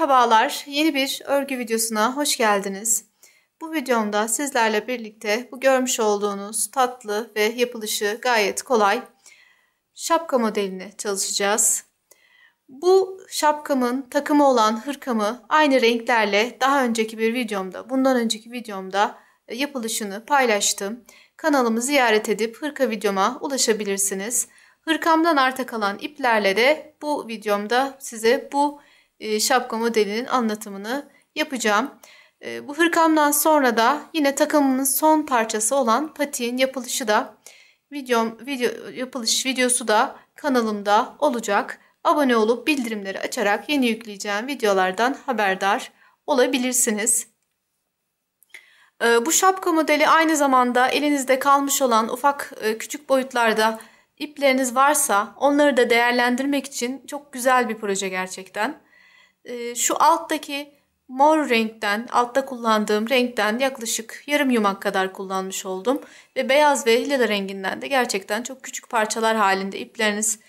Merhabalar, yeni bir örgü videosuna hoş geldiniz. Bu videomda sizlerle birlikte bu görmüş olduğunuz tatlı ve yapılışı gayet kolay şapka modelini çalışacağız. Bu şapkamın takımı olan hırkamı aynı renklerle daha önceki bir videomda, bundan önceki videomda yapılışını paylaştım. Kanalımı ziyaret edip hırka videoma ulaşabilirsiniz. Hırkamdan arta kalan iplerle de bu videomda size bu şapka modelinin anlatımını yapacağım. Bu hırkamdan sonra da yine takımımın son parçası olan patiğin yapılışı da yapılış videosu da kanalımda olacak. Abone olup bildirimleri açarak yeni yükleyeceğim videolardan haberdar olabilirsiniz. Bu şapka modeli aynı zamanda elinizde kalmış olan ufak küçük boyutlarda ipleriniz varsa onları da değerlendirmek için çok güzel bir proje gerçekten. Şu alttaki mor renkten, altta kullandığım renkten yaklaşık yarım yumak kadar kullanmış oldum. Ve beyaz ve lila renginden de gerçekten çok küçük parçalar halinde ipleriniz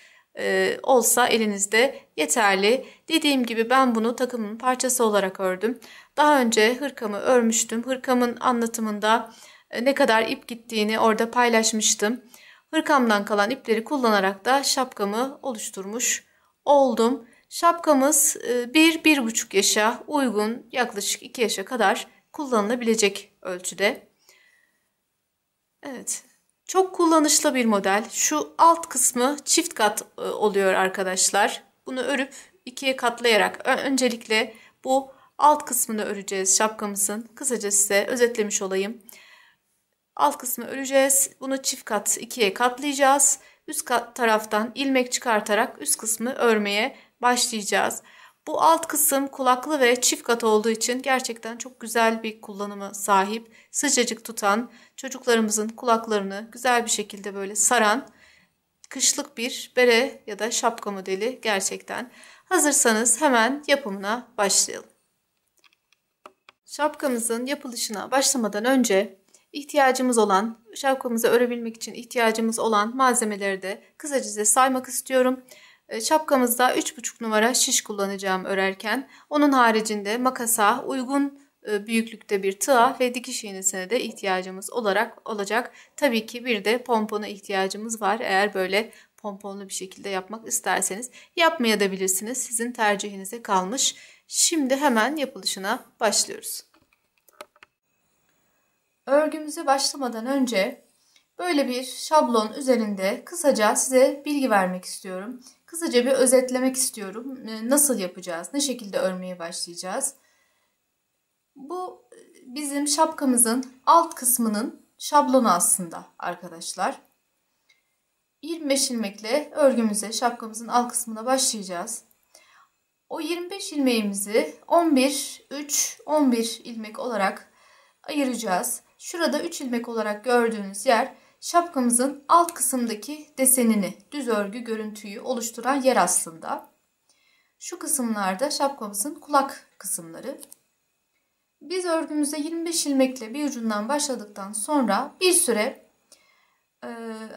olsa elinizde yeterli. Dediğim gibi ben bunu takımın parçası olarak ördüm. Daha önce hırkamı örmüştüm. Hırkamın anlatımında ne kadar ip gittiğini orada paylaşmıştım. Hırkamdan kalan ipleri kullanarak da şapkamı oluşturmuş oldum. Şapkamız 1-1,5 yaşa uygun, yaklaşık 2 yaşa kadar kullanılabilecek ölçüde. Evet, çok kullanışlı bir model. Şu alt kısmı çift kat oluyor arkadaşlar. Bunu örüp ikiye katlayarak öncelikle bu alt kısmını öreceğiz şapkamızın. Kısaca size özetlemiş olayım. Alt kısmı öreceğiz. Bunu çift kat ikiye katlayacağız. Üst taraftan ilmek çıkartarak üst kısmı örmeye başlayacağız. Bu alt kısım kulaklı ve çift kat olduğu için gerçekten çok güzel bir kullanıma sahip. Sıcacık tutan, çocuklarımızın kulaklarını güzel bir şekilde böyle saran kışlık bir bere ya da şapka modeli gerçekten. Hazırsanız hemen yapımına başlayalım. Şapkamızın yapılışına başlamadan önce şapkamızı örebilmek için ihtiyacımız olan malzemeleri de kısaca size saymak istiyorum. Şapkamızda 3,5 numara şiş kullanacağım örerken. Onun haricinde makasa, uygun büyüklükte bir tığa ve dikiş iğnesine de ihtiyacımız olacak. Tabii ki bir de pompona ihtiyacımız var. Eğer böyle pomponlu bir şekilde yapmak isterseniz yapmayabilirsiniz. Sizin tercihinize kalmış. Şimdi hemen yapılışına başlıyoruz. Örgümüze başlamadan önce böyle bir şablon üzerinde kısaca size bilgi vermek istiyorum. Kısaca bir özetlemek istiyorum. Nasıl yapacağız? Ne şekilde örmeye başlayacağız? Bu bizim şapkamızın alt kısmının şablonu aslında arkadaşlar. 25 ilmekle örgümüze şapkamızın alt kısmına başlayacağız. O 25 ilmeğimizi 11, 3, 11 ilmek olarak ayıracağız. Şurada 3 ilmek olarak gördüğünüz yer şapkamızın alt kısımdaki desenini, düz örgü görüntüyü oluşturan yer aslında. Şu kısımlarda şapkamızın kulak kısımları. Biz örgümüze 25 ilmekle bir ucundan başladıktan sonra bir süre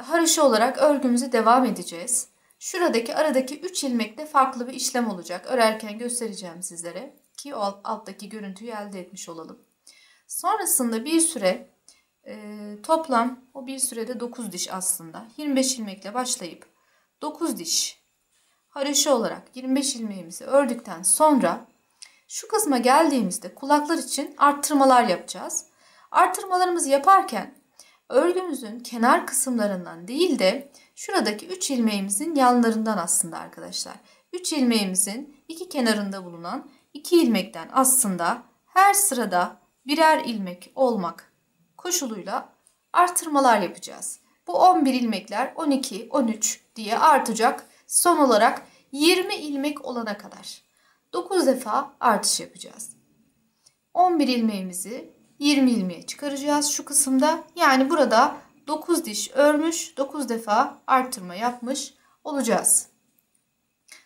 haroşa olarak örgümüze devam edeceğiz. Şuradaki aradaki 3 ilmekte farklı bir işlem olacak. Örerken göstereceğim sizlere ki o alttaki görüntüyü elde etmiş olalım. Sonrasında bir süre toplam o bir sürede 9 diş aslında. 25 ilmekle başlayıp 9 diş haroşa olarak 25 ilmeğimizi ördükten sonra şu kısma geldiğimizde kulaklar için arttırmalar yapacağız. Arttırmalarımızı yaparken örgümüzün kenar kısımlarından değil de şuradaki 3 ilmeğimizin yanlarından aslında arkadaşlar. 3 ilmeğimizin iki kenarında bulunan 2 ilmekten aslında her sırada birer ilmek olmak koşuluyla artırmalar yapacağız. Bu 11 ilmekler 12, 13 diye artacak. Son olarak 20 ilmek olana kadar 9 defa artış yapacağız. 11 ilmeğimizi 20 ilmeğe çıkaracağız şu kısımda. Yani burada 9 diş örmüş, 9 defa artırma yapmış olacağız.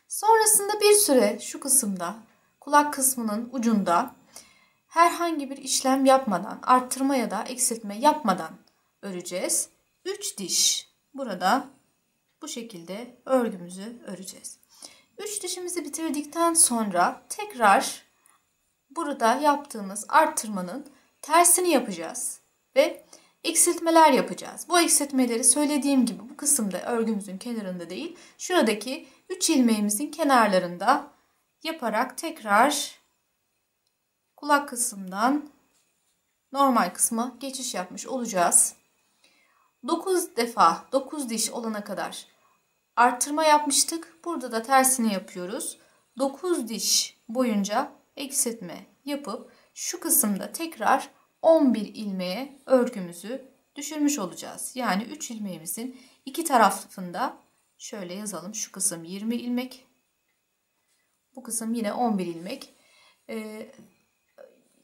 Sonrasında bir süre şu kısımda kulak kısmının ucunda herhangi bir işlem yapmadan, arttırma ya da eksiltme yapmadan öreceğiz. 3 diş burada bu şekilde örgümüzü öreceğiz. 3 dişimizi bitirdikten sonra tekrar burada yaptığımız arttırmanın tersini yapacağız ve eksiltmeler yapacağız. Bu eksiltmeleri söylediğim gibi bu kısımda örgümüzün kenarında değil, şuradaki 3 ilmeğimizin kenarlarında yaparak tekrar kulak kısmından normal kısma geçiş yapmış olacağız. 9 defa 9 diş olana kadar arttırma yapmıştık. Burada da tersini yapıyoruz. 9 diş boyunca eksiltme yapıp şu kısımda tekrar 11 ilmeğe örgümüzü düşürmüş olacağız. Yani 3 ilmeğimizin iki tarafında şöyle yazalım. Şu kısım 20 ilmek. Bu kısım yine 11 ilmek.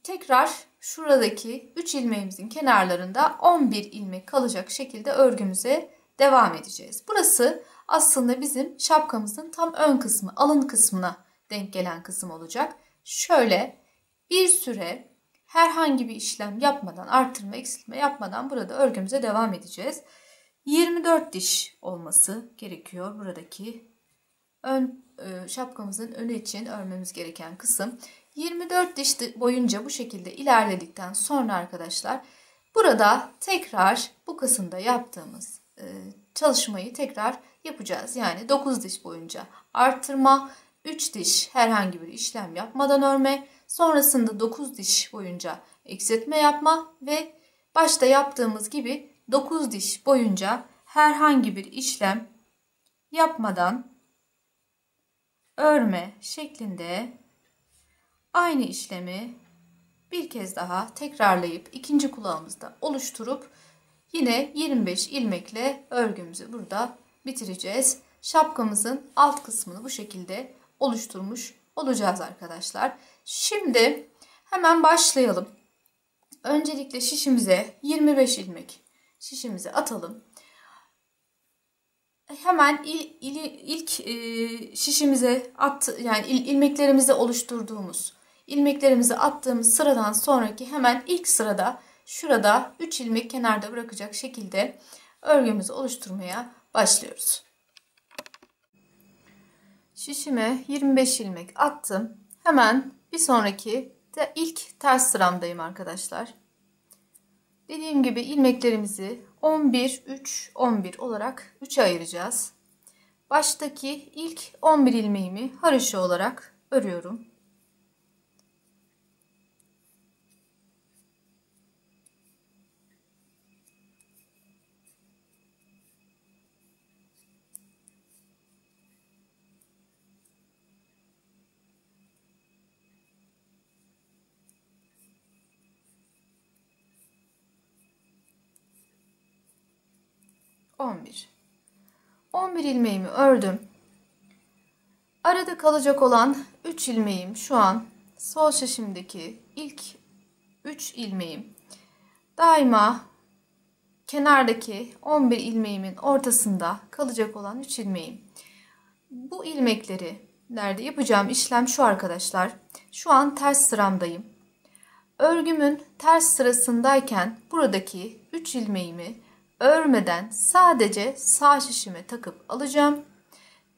Tekrar şuradaki 3 ilmeğimizin kenarlarında 11 ilmek kalacak şekilde örgümüze devam edeceğiz. Burası aslında bizim şapkamızın tam ön kısmı, alın kısmına denk gelen kısım olacak. Şöyle bir süre herhangi bir işlem yapmadan, arttırma, eksiltme yapmadan burada örgümüze devam edeceğiz. 24 diş olması gerekiyor buradaki şapkamızın önü için örmemiz gereken kısım. 24 diş boyunca bu şekilde ilerledikten sonra arkadaşlar burada tekrar bu kısımda yaptığımız çalışmayı tekrar yapacağız. Yani 9 diş boyunca arttırma, 3 diş herhangi bir işlem yapmadan örme, sonrasında 9 diş boyunca eksiltme yapma ve başta yaptığımız gibi 9 diş boyunca herhangi bir işlem yapmadan örme şeklinde aynı işlemi bir kez daha tekrarlayıp ikinci kulağımızda oluşturup yine 25 ilmekle örgümüzü burada bitireceğiz. Şapkamızın alt kısmını bu şekilde oluşturmuş olacağız arkadaşlar. Şimdi hemen başlayalım. Öncelikle şişimize 25 ilmek şişimizi atalım. Hemen ilk şişimize yani ilmeklerimizi oluşturduğumuz ilmeklerimizi attığımız sıradan sonraki hemen ilk sırada şurada 3 ilmek kenarda bırakacak şekilde örgümüzü oluşturmaya başlıyoruz. Şişime 25 ilmek attım. Hemen bir sonraki de ilk ters sıramdayım arkadaşlar. Dediğim gibi ilmeklerimizi 11, 3, 11 olarak 3'e ayıracağız. Baştaki ilk 11 ilmeğimi haroşa olarak örüyorum. On 11 ilmeğimi ördüm. Arada kalacak olan 3 ilmeğim şu an sol şişimdeki ilk 3 ilmeğim. Daima kenardaki 11 ilmeğimin ortasında kalacak olan 3 ilmeğim. Bu ilmekleri nerede yapacağım işlem şu arkadaşlar. Şu an ters sıramdayım. Örgümün ters sırasındayken buradaki 3 ilmeğimi örmeden sadece sağ şişime takıp alacağım.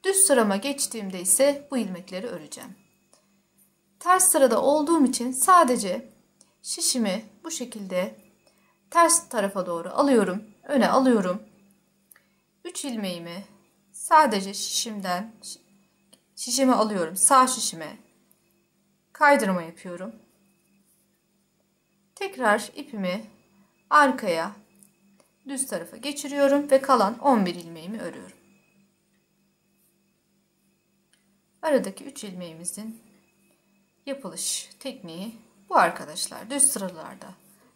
Düz sırama geçtiğimde ise bu ilmekleri öreceğim. Ters sırada olduğum için sadece şişimi bu şekilde ters tarafa doğru alıyorum. Öne alıyorum. 3 ilmeğimi sadece şişime alıyorum. Sağ şişime kaydırma yapıyorum. Tekrar ipimi arkaya düz tarafa geçiriyorum ve kalan 11 ilmeğimi örüyorum. Aradaki 3 ilmeğimizin yapılış tekniği bu arkadaşlar. Düz sıralarda,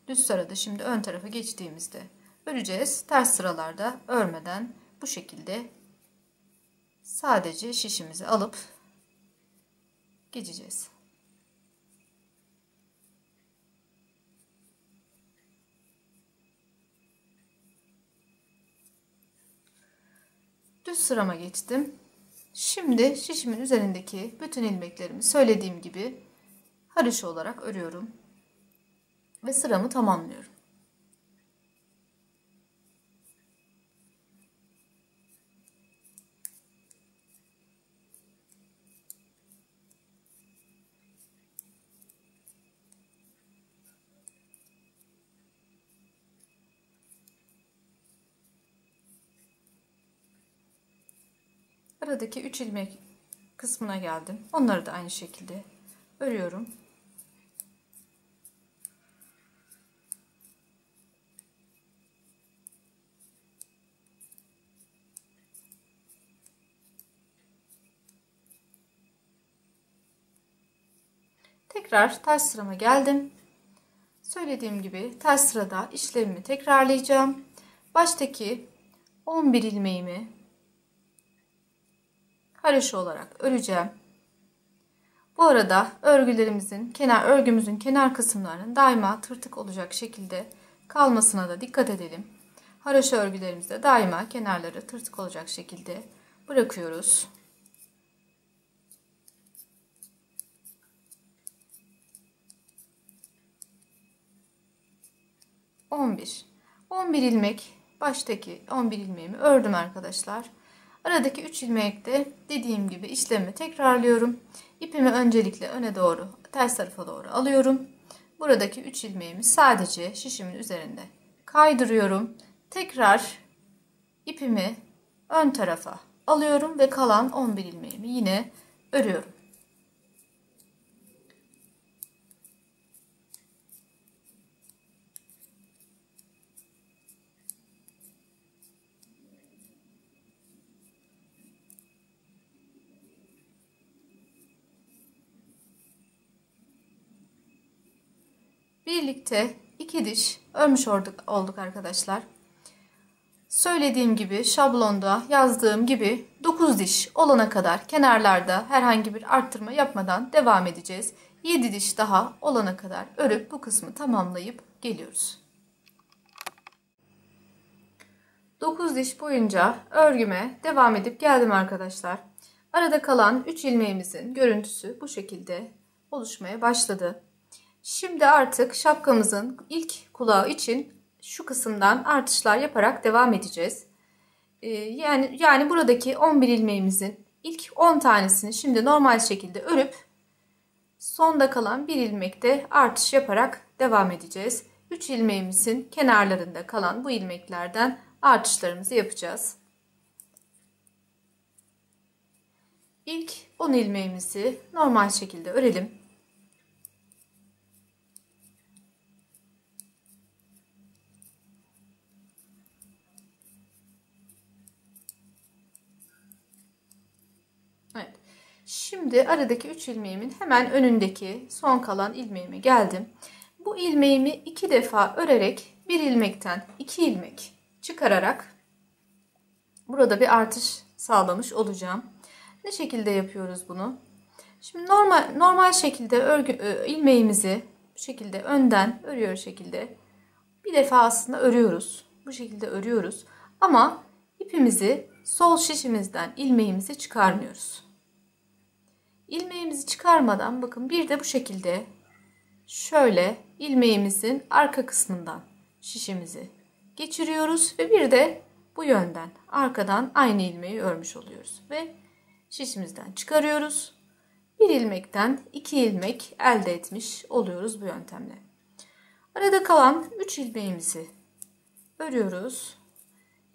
düz sırada şimdi ön tarafa geçtiğimizde öreceğiz. Ters sıralarda örmeden bu şekilde sadece şişimizi alıp geçeceğiz. Düz sırama geçtim. Şimdi şişimin üzerindeki bütün ilmeklerimi söylediğim gibi haroşa olarak örüyorum ve sıramı tamamlıyorum. Aradaki 3 ilmek kısmına geldim. Onları da aynı şekilde örüyorum. Tekrar ters sırama geldim. Söylediğim gibi ters sırada işlemimi tekrarlayacağım. Baştaki 11 ilmeğimi haroşa olarak öreceğim. Bu arada örgümüzün kenar kısımlarının daima tırtık olacak şekilde kalmasına da dikkat edelim. Haroşa örgülerimizde daima kenarları tırtık olacak şekilde bırakıyoruz. 11 ilmek, baştaki 11 ilmeğimi ördüm arkadaşlar. Aradaki 3 ilmekte dediğim gibi işlemi tekrarlıyorum. İpimi öncelikle öne doğru, ters tarafa doğru alıyorum. Buradaki 3 ilmeğimi sadece şişimin üzerinde kaydırıyorum. Tekrar ipimi ön tarafa alıyorum ve kalan 11 ilmeğimi yine örüyorum. Birlikte 2 diş örmüş olduk arkadaşlar. Söylediğim gibi şablonda yazdığım gibi 9 diş olana kadar kenarlarda herhangi bir arttırma yapmadan devam edeceğiz. 7 diş daha olana kadar örüp bu kısmı tamamlayıp geliyoruz. 9 diş boyunca örgüme devam edip geldim arkadaşlar. Arada kalan 3 ilmeğimizin görüntüsü bu şekilde oluşmaya başladı. Şimdi artık şapkamızın ilk kulağı için şu kısımdan artışlar yaparak devam edeceğiz. Yani buradaki 11 ilmeğimizin ilk 10 tanesini şimdi normal şekilde örüp sonda kalan bir ilmekte artış yaparak devam edeceğiz. 3 ilmeğimizin kenarlarında kalan bu ilmeklerden artışlarımızı yapacağız. İlk 10 ilmeğimizi normal şekilde örelim. Evet. Şimdi aradaki 3 ilmeğimin hemen önündeki son kalan ilmeğime geldim. Bu ilmeğimi 2 defa örerek bir ilmekten 2 ilmek çıkararak burada bir artış sağlamış olacağım. Ne şekilde yapıyoruz bunu? Şimdi normal şekilde ilmeğimizi bu şekilde önden örüyor şekilde bir defa aslında örüyoruz. Bu şekilde örüyoruz. Ama ipimizi sol şişimizden ilmeğimizi çıkarmıyoruz. İlmeğimizi çıkarmadan bakın bir de bu şekilde şöyle ilmeğimizin arka kısmından şişimizi geçiriyoruz ve bir de bu yönden arkadan aynı ilmeği örmüş oluyoruz ve şişimizden çıkarıyoruz. Bir ilmekten 2 ilmek elde etmiş oluyoruz bu yöntemle. Arada kalan 3 ilmeğimizi örüyoruz.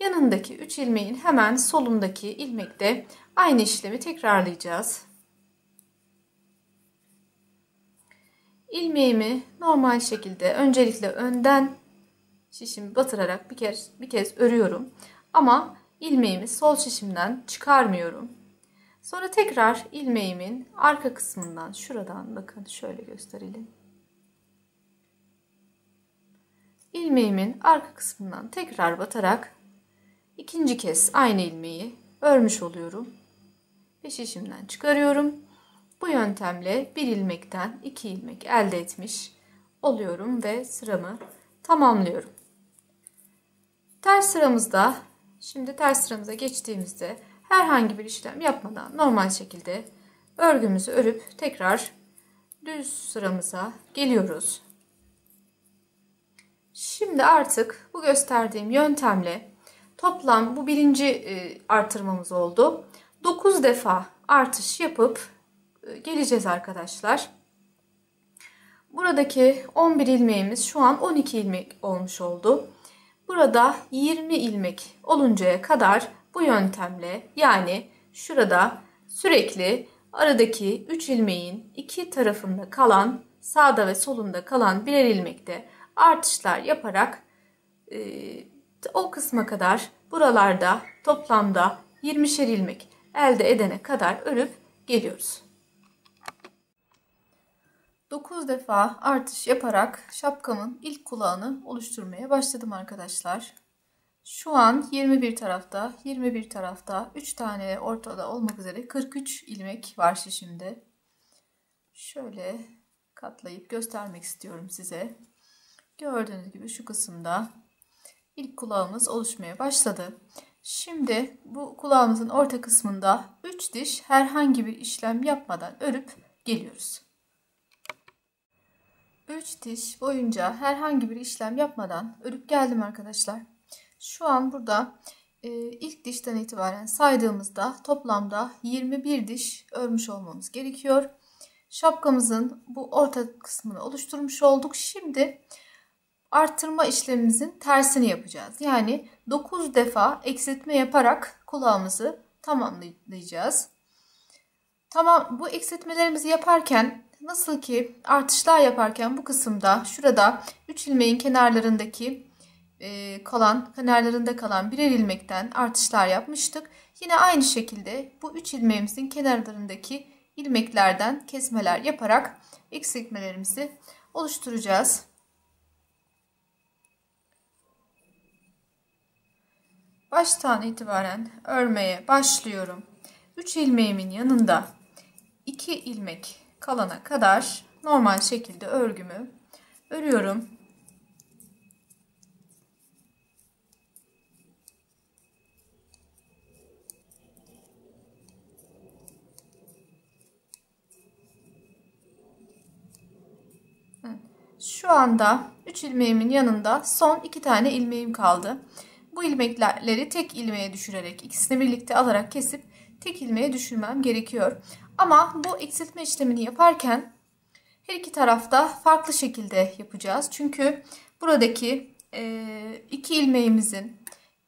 Yanındaki 3 ilmeğin hemen solundaki ilmekte aynı işlemi tekrarlayacağız. İlmeğimi normal şekilde öncelikle önden şişimi batırarak bir kez örüyorum. Ama ilmeğimi sol şişimden çıkarmıyorum. Sonra tekrar ilmeğimin arka kısmından şuradan bakın şöyle gösterelim. İlmeğimin arka kısmından tekrar batarak ikinci kez aynı ilmeği örmüş oluyorum. Ve şişimden çıkarıyorum. Bu yöntemle bir ilmekten 2 ilmek elde etmiş oluyorum ve sıramı tamamlıyorum. Şimdi ters sıramıza geçtiğimizde herhangi bir işlem yapmadan normal şekilde örgümüzü örüp tekrar düz sıramıza geliyoruz. Şimdi artık bu gösterdiğim yöntemle toplam bu birinci artırmamız oldu. 9 defa artış yapıp geleceğiz arkadaşlar. Buradaki 11 ilmeğimiz şu an 12 ilmek olmuş oldu. Burada 20 ilmek oluncaya kadar bu yöntemle yani şurada sürekli aradaki 3 ilmeğin iki tarafında kalan, sağda ve solunda kalan birer ilmekte artışlar yaparak o kısma kadar buralarda toplamda 20'şer ilmek elde edene kadar örüp geliyoruz. 9 defa artış yaparak şapkamın ilk kulağını oluşturmaya başladım arkadaşlar. Şu an 21 tarafta 3 tane ortada olmak üzere 43 ilmek var şişimde. Şöyle katlayıp göstermek istiyorum size. Gördüğünüz gibi şu kısımda ilk kulağımız oluşmaya başladı. Şimdi bu kulağımızın orta kısmında 3 diş herhangi bir işlem yapmadan örüp geliyoruz. 3 diş boyunca herhangi bir işlem yapmadan örüp geldim arkadaşlar. Şu an burada ilk dişten itibaren saydığımızda toplamda 21 diş örmüş olmamız gerekiyor. Şapkamızın bu orta kısmını oluşturmuş olduk. Şimdi arttırma işlemimizin tersini yapacağız. Yani 9 defa eksiltme yaparak kulağımızı tamamlayacağız. Tamam, bu eksiltmelerimizi yaparken nasıl ki artışlar yaparken bu kısımda şurada 3 ilmeğin kenarlarındaki kenarlarında kalan birer ilmekten artışlar yapmıştık. Yine aynı şekilde bu 3 ilmeğimizin kenarlarındaki ilmeklerden kesmeler yaparak eksiltmelerimizi oluşturacağız. Baştan itibaren örmeye başlıyorum. 3 ilmeğimin yanında 2 ilmek kalana kadar normal şekilde örgümü örüyorum. Şu anda 3 ilmeğimin yanında son 2 tane ilmeğim kaldı. Bu ilmekleri tek ilmeğe düşürerek ikisini birlikte alarak kesip tek ilmeğe düşürmem gerekiyor. Ama bu eksiltme işlemini yaparken her iki tarafta farklı şekilde yapacağız. Çünkü buradaki 2 ilmeğimizin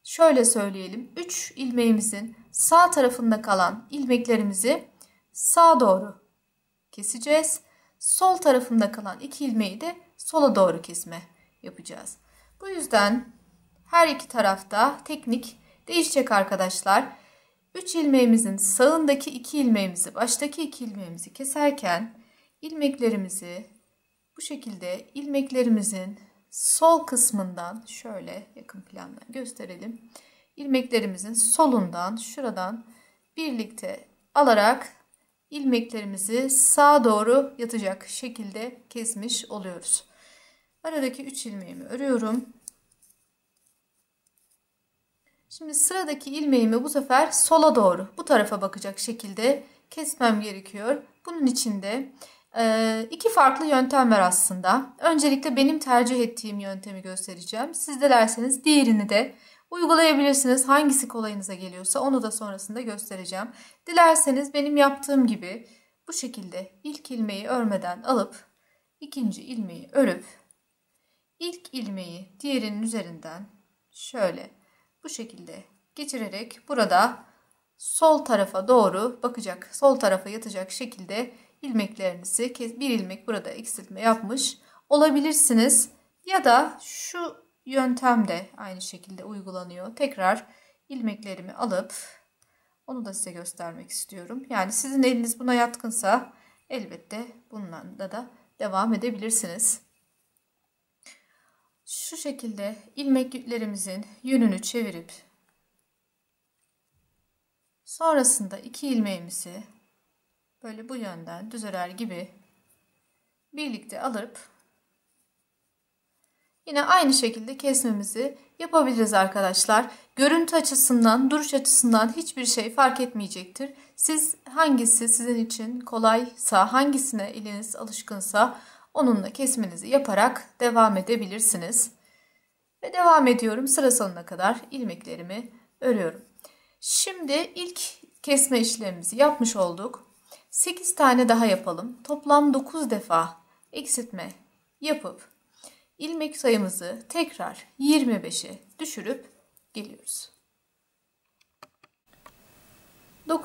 şöyle söyleyelim 3 ilmeğimizin sağ tarafında kalan ilmeklerimizi sağa doğru keseceğiz. Sol tarafında kalan 2 ilmeği de sola doğru kesme yapacağız. Bu yüzden her iki tarafta teknik değişecek arkadaşlar. 3 ilmeğimizin sağındaki 2 ilmeğimizi, baştaki 2 ilmeğimizi keserken ilmeklerimizi bu şekilde ilmeklerimizin sol kısmından şöyle yakın plandan gösterelim. İlmeklerimizin solundan şuradan birlikte alarak ilmeklerimizi sağa doğru yatacak şekilde kesmiş oluyoruz. Aradaki 3 ilmeğimi örüyorum. Şimdi sıradaki ilmeğimi bu sefer sola doğru bu tarafa bakacak şekilde kesmem gerekiyor. Bunun için de iki farklı yöntem var aslında. Öncelikle benim tercih ettiğim yöntemi göstereceğim. Siz dilerseniz diğerini de uygulayabilirsiniz. Hangisi kolayınıza geliyorsa onu da sonrasında göstereceğim. Dilerseniz benim yaptığım gibi bu şekilde ilk ilmeği örmeden alıp ikinci ilmeği örüp ilk ilmeği diğerinin üzerinden şöyle bu şekilde geçirerek burada sol tarafa doğru bakacak, sol tarafa yatacak şekilde ilmeklerinizi bir ilmek burada eksiltme yapmış olabilirsiniz. Ya da şu yöntem de aynı şekilde uygulanıyor. Tekrar ilmeklerimi alıp onu da size göstermek istiyorum. Yani sizin eliniz buna yatkınsa elbette bununla da devam edebilirsiniz. Şu şekilde ilmeklerimizin yönünü çevirip sonrasında 2 ilmeğimizi böyle bu yönden düz örer gibi birlikte alıp yine aynı şekilde kesmemizi yapabiliriz arkadaşlar. Görüntü açısından, duruş açısından hiçbir şey fark etmeyecektir. Siz hangisi sizin için kolaysa, hangisine eliniz alışkınsa onunla kesmenizi yaparak devam edebilirsiniz. Ve devam ediyorum. Sıra sonuna kadar ilmeklerimi örüyorum. Şimdi ilk kesme işlemimizi yapmış olduk. 8 tane daha yapalım. Toplam 9 defa eksiltme yapıp ilmek sayımızı tekrar 25'e düşürüp geliyoruz.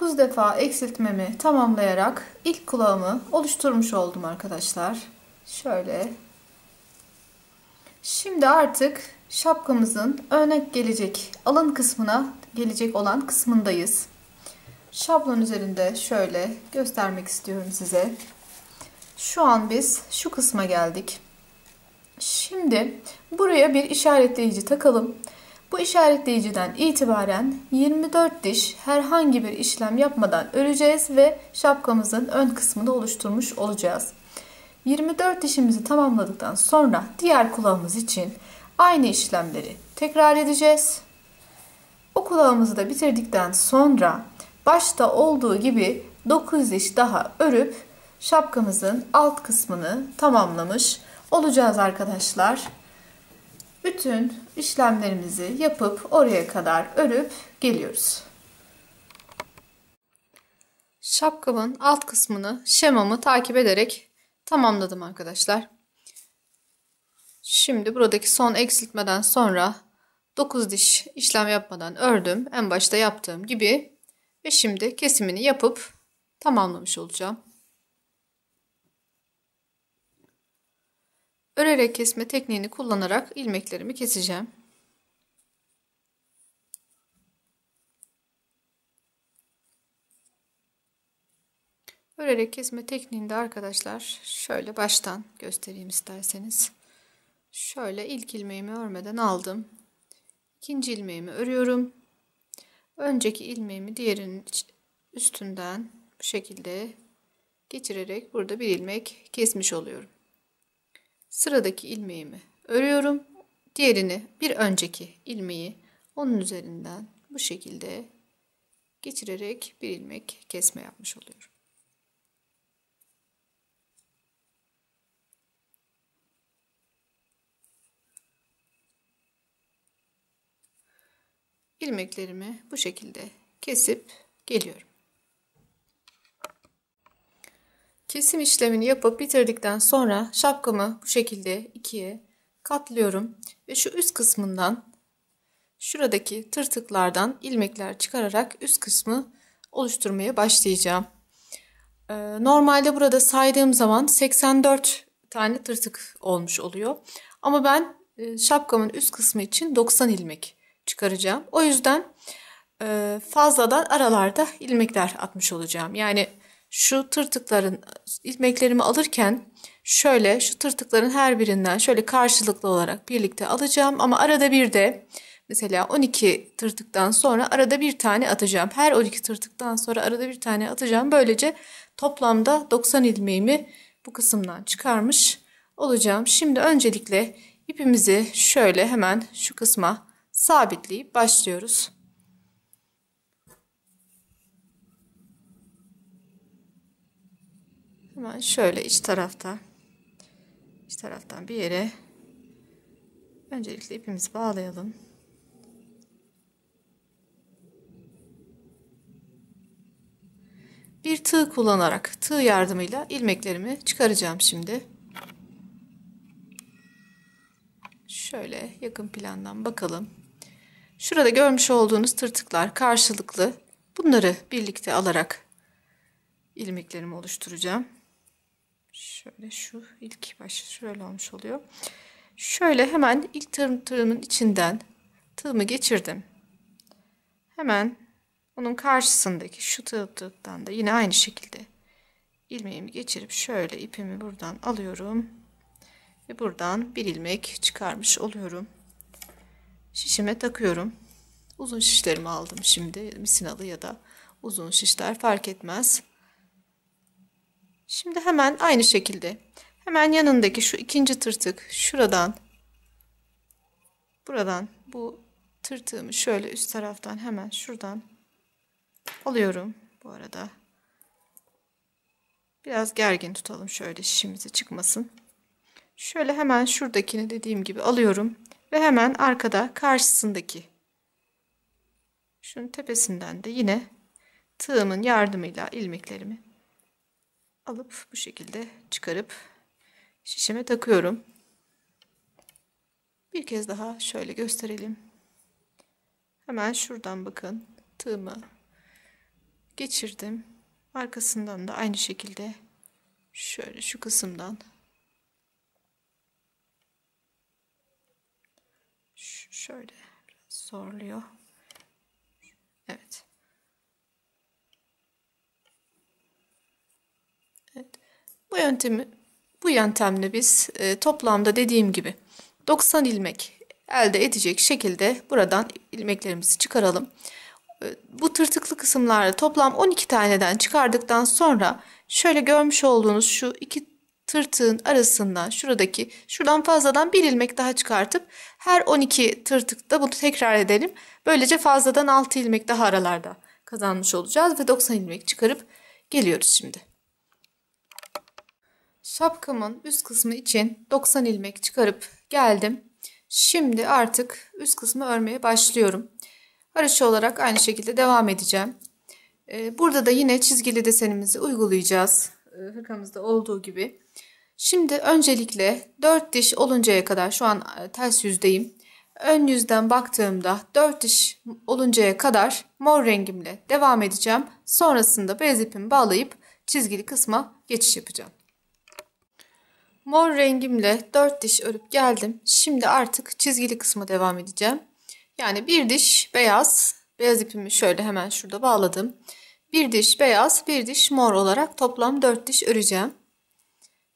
9 defa eksiltmemi tamamlayarak ilk kulağımı oluşturmuş oldum arkadaşlar. Şöyle. Şimdi artık şapkamızın öne gelecek alın kısmına gelecek olan kısmındayız. Şablon üzerinde şöyle göstermek istiyorum size. Şu an biz şu kısma geldik. Şimdi buraya bir işaretleyici takalım. Bu işaretleyiciden itibaren 24 diş herhangi bir işlem yapmadan öreceğiz ve şapkamızın ön kısmını oluşturmuş olacağız. 24 dişimizi tamamladıktan sonra diğer kulağımız için aynı işlemleri tekrar edeceğiz. O kulağımızı da bitirdikten sonra başta olduğu gibi 9 diş daha örüp şapkamızın alt kısmını tamamlamış olacağız arkadaşlar. Bütün işlemlerimizi yapıp oraya kadar örüp geliyoruz. Şapkamın alt kısmını şemamı takip ederek tamamladım arkadaşlar. Şimdi buradaki son eksiltmeden sonra 9 diş işlem yapmadan ördüm. En başta yaptığım gibi ve şimdi kesimini yapıp tamamlamış olacağım. Örerek kesme tekniğini kullanarak ilmeklerimi keseceğim. Örerek kesme tekniğinde arkadaşlar şöyle baştan göstereyim isterseniz. Şöyle ilk ilmeğimi örmeden aldım. İkinci ilmeğimi örüyorum. Önceki ilmeğimi diğerinin üstünden bu şekilde geçirerek burada bir ilmek kesmiş oluyorum. Sıradaki ilmeğimi örüyorum. Diğerini bir önceki ilmeği onun üzerinden bu şekilde geçirerek bir ilmek kesme yapmış oluyorum. İlmeklerimi bu şekilde kesip geliyorum. Kesim işlemini yapıp bitirdikten sonra şapkamı bu şekilde ikiye katlıyorum ve şu üst kısmından şuradaki tırtıklardan ilmekler çıkararak üst kısmı oluşturmaya başlayacağım. Normalde burada saydığım zaman 84 tane tırtık olmuş oluyor. Ama ben şapkamın üst kısmı için 90 ilmek çıkaracağım. O yüzden fazladan aralarda ilmekler atmış olacağım. Yani şu tırtıkların ilmeklerimi alırken şöyle şu tırtıkların her birinden şöyle karşılıklı olarak birlikte alacağım. Ama arada bir de mesela 12 tırtıktan sonra arada bir tane atacağım. Her 12 tırtıktan sonra arada bir tane atacağım. Böylece toplamda 90 ilmeğimi bu kısımdan çıkarmış olacağım. Şimdi öncelikle ipimizi şöyle hemen şu kısma sabitleyip başlıyoruz. Hemen şöyle iç taraftan bir yere öncelikle ipimizi bağlayalım. Bir tığ kullanarak tığ yardımıyla ilmeklerimi çıkaracağım şimdi. Şöyle yakın plandan bakalım. Şurada görmüş olduğunuz tırtıklar karşılıklı. Bunları birlikte alarak ilmeklerimi oluşturacağım. Şöyle şu ilk baş şöyle olmuş oluyor. Şöyle hemen ilk tığımın içinden tığımı geçirdim. Hemen onun karşısındaki şu tığdan da yine aynı şekilde ilmeğimi geçirip şöyle ipimi buradan alıyorum. Ve buradan bir ilmek çıkarmış oluyorum. Şişime takıyorum. Uzun şişlerimi aldım şimdi. Misinalı ya da uzun şişler fark etmez. Şimdi hemen aynı şekilde hemen yanındaki şu ikinci tırtık buradan bu tırtığımı şöyle üst taraftan hemen şuradan alıyorum. Bu arada biraz gergin tutalım şöyle şişimize çıkmasın. Şöyle hemen şuradakini dediğim gibi alıyorum ve hemen arkada karşısındaki şunun tepesinden de yine tığımın yardımıyla ilmeklerimi alıp bu şekilde çıkarıp şişime takıyorum. Bir kez daha şöyle gösterelim. Hemen şuradan bakın tığımı geçirdim. Arkasından da aynı şekilde şöyle şu kısımdan şöyle biraz zorluyor. Evet. Evet. Bu yöntemle biz toplamda dediğim gibi 90 ilmek elde edecek şekilde buradan ilmeklerimizi çıkaralım. Bu tırtıklı kısımlarda toplam 12 taneden çıkardıktan sonra şöyle görmüş olduğunuz şu iki tırtığın arasından şuradan fazladan bir ilmek daha çıkartıp her 12 tırtıkta bunu tekrar edelim. Böylece fazladan 6 ilmek daha aralarda kazanmış olacağız ve 90 ilmek çıkarıp geliyoruz şimdi. Şapkamın üst kısmı için 90 ilmek çıkarıp geldim. Şimdi artık üst kısmı örmeye başlıyorum. Haroşa olarak aynı şekilde devam edeceğim. Burada da yine çizgili desenimizi uygulayacağız. Hırkamızda olduğu gibi. Şimdi öncelikle 4 diş oluncaya kadar şu an ters yüzdeyim. Ön yüzden baktığımda 4 diş oluncaya kadar mor rengimle devam edeceğim. Sonrasında beyaz ipimi bağlayıp çizgili kısma geçiş yapacağım. Mor rengimle 4 diş örüp geldim. Şimdi artık çizgili kısma devam edeceğim. Yani bir diş beyaz ipimi şöyle hemen şurada bağladım. Bir diş beyaz, bir diş mor olarak toplam 4 diş öreceğim.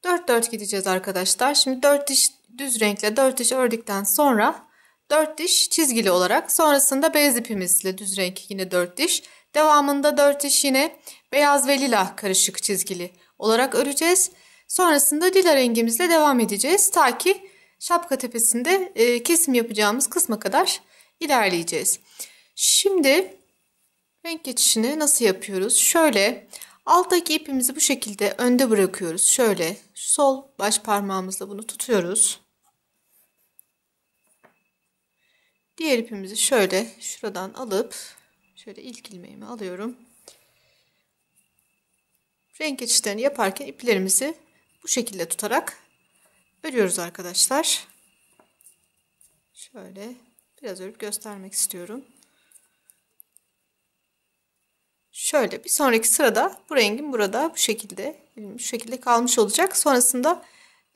4 gideceğiz arkadaşlar. Şimdi 4 diş düz renkle 4 diş ördükten sonra 4 diş çizgili olarak, sonrasında beyaz ipimizle düz renk yine 4 diş. Devamında 4 diş yine beyaz ve lila karışık çizgili olarak öreceğiz. Sonrasında lila rengimizle devam edeceğiz. Ta ki şapka tepesinde kesim yapacağımız kısma kadar ilerleyeceğiz. Şimdi renk geçişini nasıl yapıyoruz? Şöyle alttaki ipimizi bu şekilde önde bırakıyoruz. Şöyle sol baş parmağımızla bunu tutuyoruz. Diğer ipimizi şöyle şuradan alıp şöyle ilk ilmeğimi alıyorum. Renk geçişlerini yaparken iplerimizi bu şekilde tutarak örüyoruz arkadaşlar. Şöyle biraz örüp göstermek istiyorum. Şöyle bir sonraki sırada bu rengim burada bu şekilde kalmış olacak. Sonrasında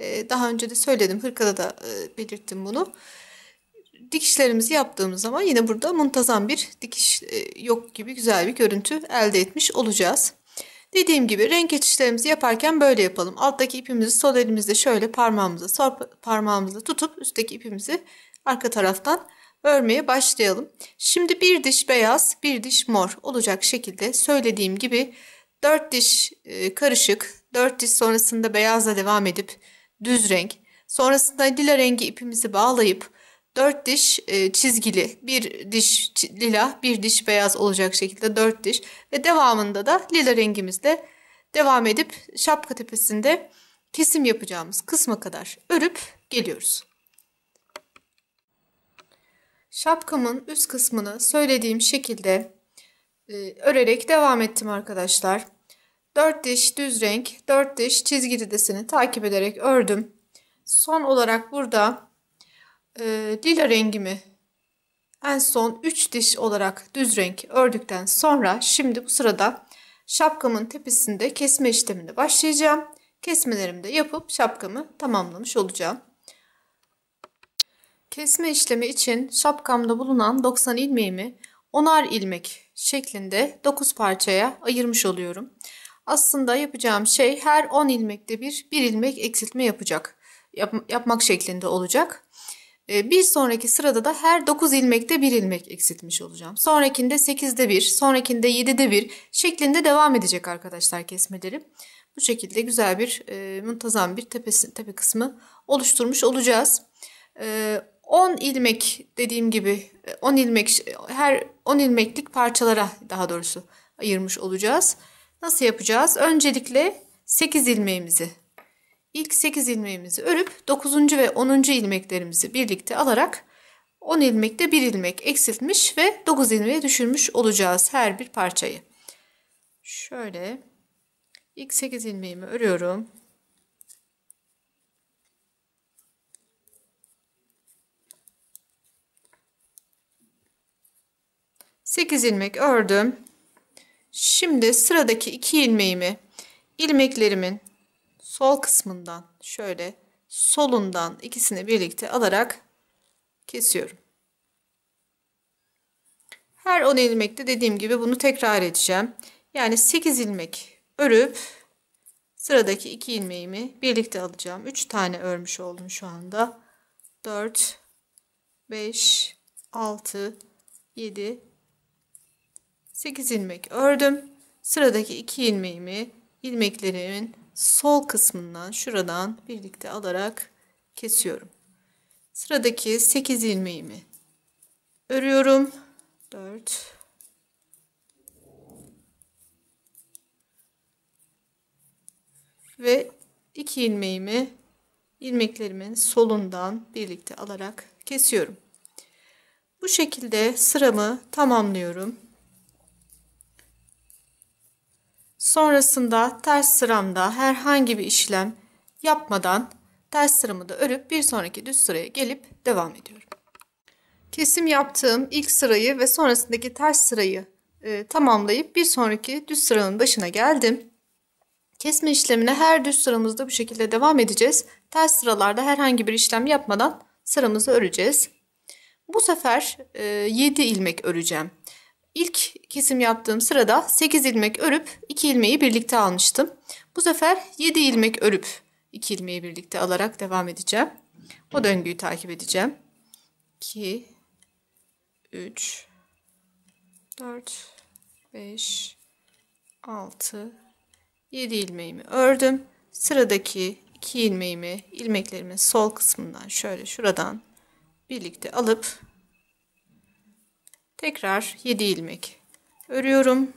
daha önce de söyledim, hırkada da belirttim bunu. Dikişlerimizi yaptığımız zaman yine burada muntazam bir dikiş yok gibi güzel bir görüntü elde etmiş olacağız. Dediğim gibi renk geçişlerimizi yaparken böyle yapalım. Alttaki ipimizi sol elimizde şöyle sol parmağımızla tutup üstteki ipimizi arka taraftan örmeye başlayalım. Şimdi bir diş beyaz, bir diş mor olacak şekilde söylediğim gibi 4 diş karışık, 4 diş sonrasında beyazla devam edip düz renk, sonrasında lila rengi ipimizi bağlayıp 4 diş çizgili, bir diş lila, bir diş beyaz olacak şekilde 4 diş ve devamında da lila rengimizle devam edip şapka tepesinde kesim yapacağımız kısma kadar örüp geliyoruz. Şapkamın üst kısmını söylediğim şekilde örerek devam ettim arkadaşlar. 4 diş düz renk, 4 diş çizgili deseni takip ederek ördüm. Son olarak burada lila rengimi en son 3 diş olarak düz renk ördükten sonra şimdi bu sırada şapkamın tepesinde kesme işlemine başlayacağım. Kesmelerimi de yapıp şapkamı tamamlamış olacağım. Kesme işlemi için şapkamda bulunan 90 ilmeğimi 10'ar ilmek şeklinde 9 parçaya ayırmış oluyorum. Aslında yapacağım şey her 10 ilmekte bir ilmek eksiltme yapmak şeklinde olacak. Bir sonraki sırada da her 9 ilmekte bir ilmek eksiltmiş olacağım. Sonrakinde 8'de 1, sonrakinde 7'de 1 şeklinde devam edecek arkadaşlar kesmelerim. Bu şekilde güzel bir muntazam bir tepe kısmı oluşturmuş olacağız. 10 ilmek dediğim gibi 10 ilmek her 10 ilmeklik parçalara daha doğrusu ayırmış olacağız. Nasıl yapacağız? Öncelikle 8 ilmeğimizi İlk 8 ilmeğimizi örüp 9. ve 10. ilmeklerimizi birlikte alarak 10 ilmekte 1 ilmek eksiltmiş ve 9 ilmeğe düşürmüş olacağız her bir parçayı. Şöyle ilk 8 ilmeğimi örüyorum. Sekiz ilmek ördüm. Şimdi sıradaki 2 ilmeğimi ilmeklerimin sol kısmından şöyle solundan ikisini birlikte alarak kesiyorum. Her 10 ilmekte dediğim gibi bunu tekrar edeceğim. Yani 8 ilmek örüp sıradaki 2 ilmeğimi birlikte alacağım. 3 tane örmüş oldum şu anda. 4, 5, 6, 7, 8 ilmek ördüm. Sıradaki 2 ilmeğimi ilmeklerimin sol kısmından şuradan birlikte alarak kesiyorum. Sıradaki 8 ilmeğimi örüyorum. 4, ve 2 ilmeğimi ilmeklerimin solundan birlikte alarak kesiyorum. Bu şekilde sıramı tamamlıyorum. Sonrasında ters sıramda herhangi bir işlem yapmadan ters sıramı da örüp bir sonraki düz sıraya gelip devam ediyorum. Kesim yaptığım ilk sırayı ve sonrasındaki ters sırayı tamamlayıp bir sonraki düz sıranın başına geldim. Kesme işlemine her düz sıramızda bu şekilde devam edeceğiz. Ters sıralarda herhangi bir işlem yapmadan sıramızı öreceğiz. Bu sefer 7 ilmek öreceğim. İlk kesim yaptığım sırada 8 ilmek örüp 2 ilmeği birlikte almıştım. Bu sefer 7 ilmek örüp 2 ilmeği birlikte alarak devam edeceğim. O döngüyü takip edeceğim. 2, 3, 4, 5, 6, 7 ilmeğimi ördüm. Sıradaki 2 ilmeğimi ilmeklerimin sol kısmından şöyle şuradan birlikte alıp tekrar 7 ilmek örüyorum.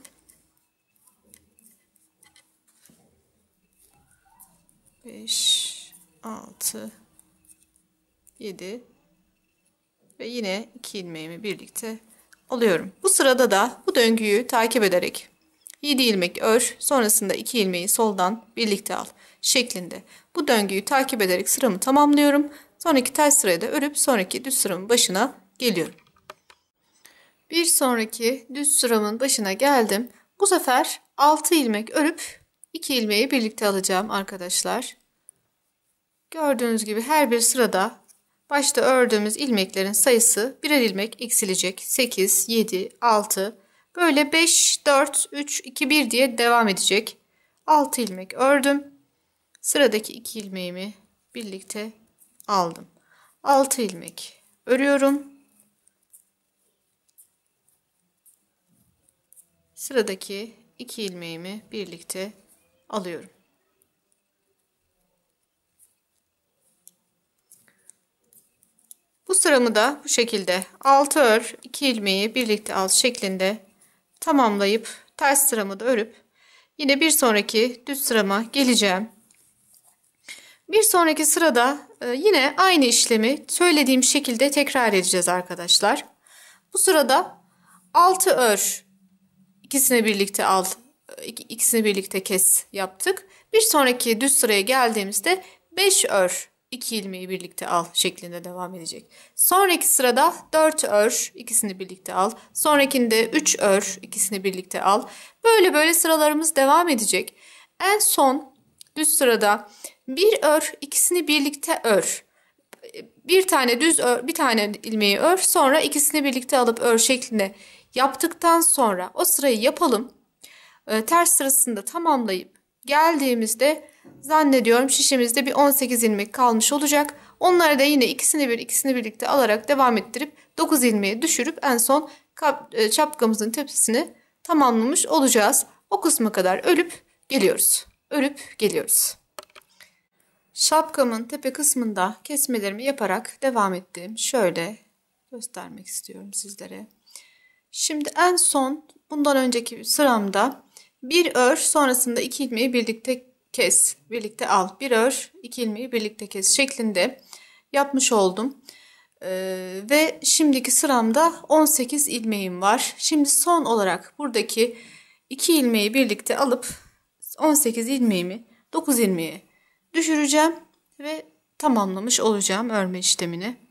Beş, 6, 7 ve yine 2 ilmeğimi birlikte alıyorum. Bu sırada da bu döngüyü takip ederek 7 ilmek ör, sonrasında 2 ilmeği soldan birlikte al şeklinde. Bu döngüyü takip ederek sıramı tamamlıyorum. Sonraki ters sırayı da örüp sonraki düz sıramın başına geliyorum. Bir sonraki düz sıramın başına geldim. Bu sefer 6 ilmek örüp 2 ilmeği birlikte alacağım arkadaşlar. Gördüğünüz gibi her bir sırada başta ördüğümüz ilmeklerin sayısı birer ilmek eksilecek. 8, 7, 6, böyle 5, 4, 3, 2, 1 diye devam edecek. 6 ilmek ördüm. Sıradaki 2 ilmeğimi birlikte aldım. 6 ilmek örüyorum. Sıradaki 2 ilmeğimi birlikte alıyorum. Bu sıramı da bu şekilde 6 ör, 2 ilmeği birlikte al şeklinde tamamlayıp ters sıramı da örüp yine bir sonraki düz sırama geleceğim. Bir sonraki sırada yine aynı işlemi söylediğim şekilde tekrar edeceğiz arkadaşlar. Bu sırada 6 ör, ikisini birlikte al, ikisini birlikte kes yaptık. Bir sonraki düz sıraya geldiğimizde 5 ör, 2 ilmeği birlikte al şeklinde devam edecek. Sonraki sırada 4 ör, ikisini birlikte al. Sonrakinde 3 ör, ikisini birlikte al. Böyle böyle sıralarımız devam edecek. En son düz sırada bir ör, ikisini birlikte ör. Bir tane düz ör, bir tane ilmeği ör, sonra ikisini birlikte alıp ör şeklinde yaptıktan sonra o sırayı yapalım. Ters sırasını da tamamlayıp geldiğimizde zannediyorum şişemizde bir 18 ilmek kalmış olacak. Onları da yine ikisini birlikte alarak devam ettirip 9 ilmeğe düşürüp en son şapkamızın tepsisini tamamlamış olacağız. O kısma kadar örüp geliyoruz. Örüp geliyoruz. Şapkamın tepe kısmında kesmelerimi yaparak devam ettim. Şöyle göstermek istiyorum sizlere. Şimdi en son bundan önceki sıramda bir ör, sonrasında 2 ilmeği birlikte kes, birlikte al. Bir ör, 2 ilmeği birlikte kes şeklinde yapmış oldum. Ve şimdiki sıramda 18 ilmeğim var. Şimdi son olarak buradaki 2 ilmeği birlikte alıp 18 ilmeğimi 9 ilmeğe düşüreceğim ve tamamlamış olacağım örme işlemini.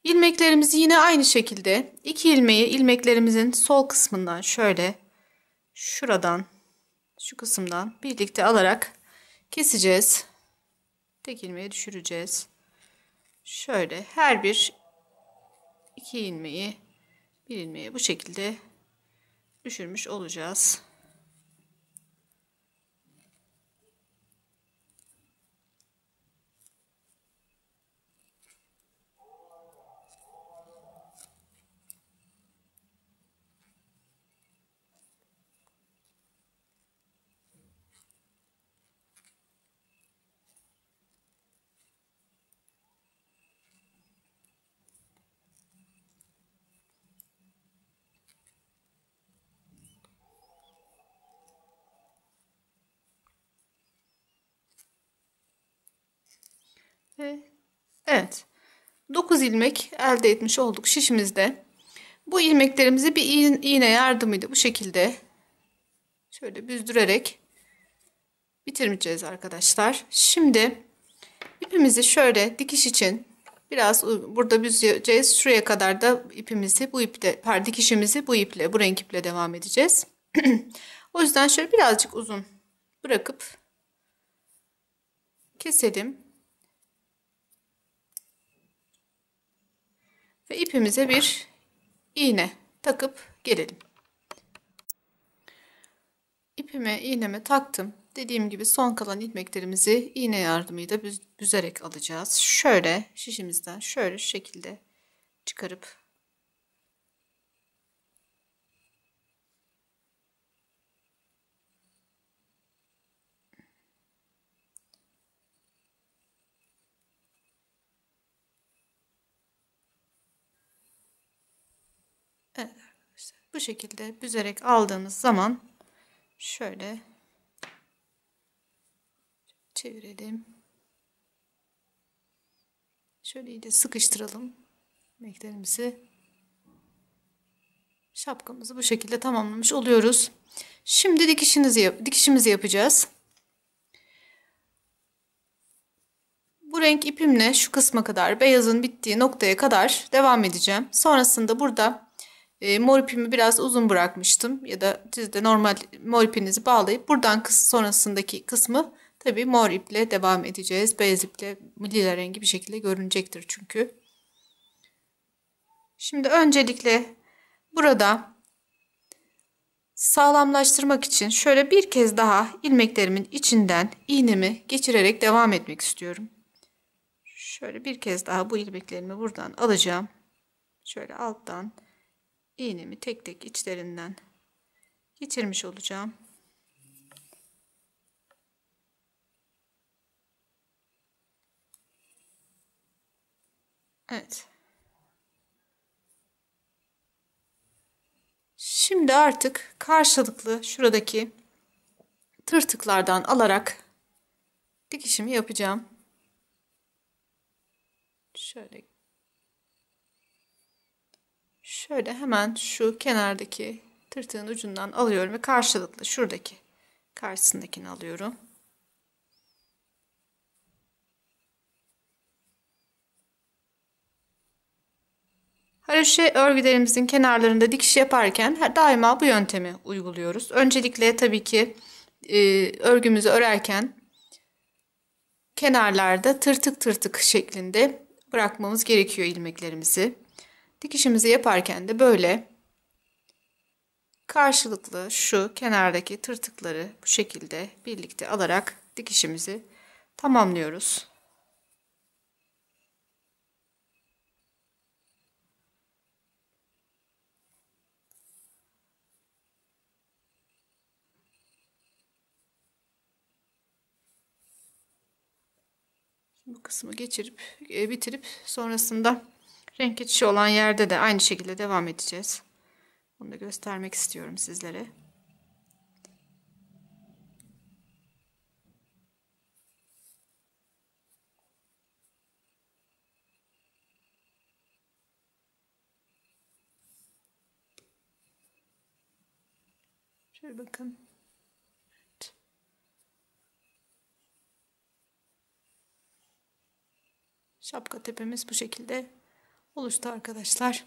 İlmeklerimizi yine aynı şekilde 2 ilmeği ilmeklerimizin sol kısmından şöyle şuradan şu kısımdan birlikte alarak keseceğiz. Tek ilmeği düşüreceğiz. Şöyle her bir 2 ilmeği bir ilmeği bu şekilde düşürmüş olacağız. Ve evet, 9 ilmek elde etmiş olduk şişimizde. Bu ilmeklerimizi bir iğne yardımıyla bu şekilde şöyle büzdürerek bitireceğiz arkadaşlar. Şimdi ipimizi şöyle dikiş için biraz burada büzeceğiz. Şuraya kadar da ipimizi bu iple, dikişimizi bu iple, bu renk iple devam edeceğiz. O yüzden şöyle birazcık uzun bırakıp keselim. Ve ipimize bir iğne takıp gelelim. İpime iğneme taktım. Dediğim gibi son kalan ilmeklerimizi iğne yardımıyla büzerek alacağız. Şöyle şişimizden şöyle şu şekilde çıkarıp evet arkadaşlar, bu şekilde büzerek aldığımız zaman şöyle çevirelim. Şöyle iyice sıkıştıralım ilmeklerimizi. Şapkamızı bu şekilde tamamlamış oluyoruz. Şimdi dikişimizi yapacağız. Bu renk ipimle şu kısma kadar, beyazın bittiği noktaya kadar devam edeceğim. Sonrasında burada mor ipimi biraz uzun bırakmıştım. Ya da siz de normal mor ipinizi bağlayıp buradan sonrasındaki kısmı tabii mor iple devam edeceğiz. Beyaz iple lila rengi bir şekilde görünecektir çünkü. Şimdi öncelikle burada sağlamlaştırmak için şöyle bir kez daha ilmeklerimin içinden iğnemi geçirerek devam etmek istiyorum. Şöyle bir kez daha bu ilmeklerimi buradan alacağım. Şöyle alttan iğnemi tek tek içlerinden geçirmiş olacağım. Evet. Şimdi artık karşılıklı şuradaki tırtıklardan alarak dikişimi yapacağım. Şöyle hemen şu kenardaki tırtığın ucundan alıyorum ve karşılıklı şuradaki karşısındakini alıyorum. Haroşa örgülerimizin kenarlarında dikiş yaparken daima bu yöntemi uyguluyoruz. Öncelikle tabii ki örgümüzü örerken kenarlarda tırtık tırtık şeklinde bırakmamız gerekiyor ilmeklerimizi. Dikişimizi yaparken de böyle karşılıklı şu kenardaki tırtıkları bu şekilde birlikte alarak dikişimizi tamamlıyoruz. Bu kısmı geçirip bitirip sonrasında renk geçişi olan yerde de aynı şekilde devam edeceğiz. Bunu da göstermek istiyorum sizlere. Şöyle bakın. Evet. Şapka tepemiz bu şekilde oluştu arkadaşlar.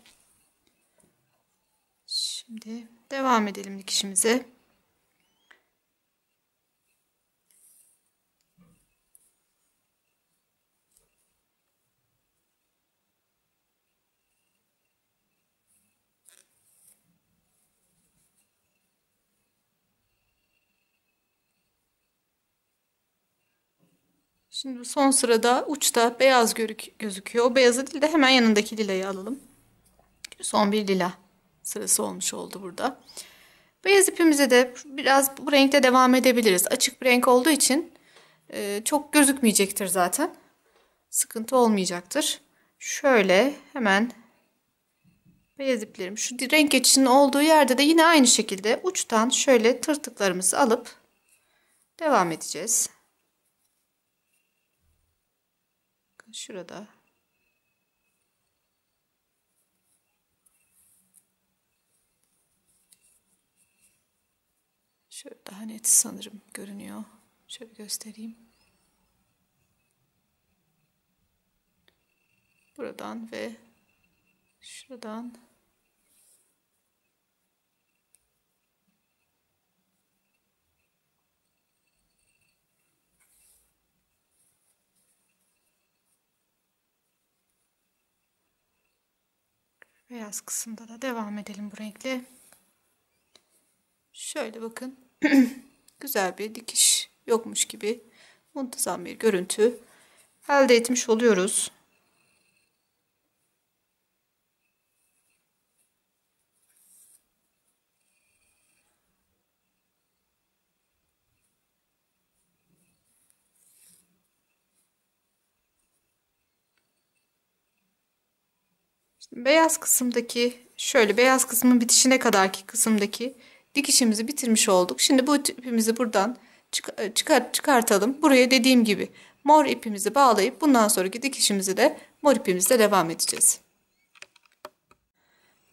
Şimdi devam edelim dikişimize. Şimdi son sırada uçta beyaz gözüküyor. O beyazı değil de hemen yanındaki lilayı alalım. Son bir lila sırası olmuş oldu burada. Beyaz ipimize de biraz bu renkte devam edebiliriz. Açık bir renk olduğu için çok gözükmeyecektir zaten. Sıkıntı olmayacaktır. Şöyle hemen beyaz iplerim şu renk geçişinin olduğu yerde de yine aynı şekilde uçtan şöyle tırtıklarımızı alıp devam edeceğiz. Şurada. Şöyle daha net sanırım görünüyor. Şöyle göstereyim. Buradan ve şuradan beyaz kısımda da devam edelim bu renkle. Şöyle bakın. Güzel bir dikiş yokmuş gibi muntazam bir görüntü elde etmiş oluyoruz. Şimdi beyaz kısımdaki şöyle beyaz kısmın bitişine kadarki kısımdaki dikişimizi bitirmiş olduk. Şimdi bu ipimizi buradan çıkartalım. Buraya dediğim gibi mor ipimizi bağlayıp bundan sonraki dikişimizi de mor ipimizle devam edeceğiz.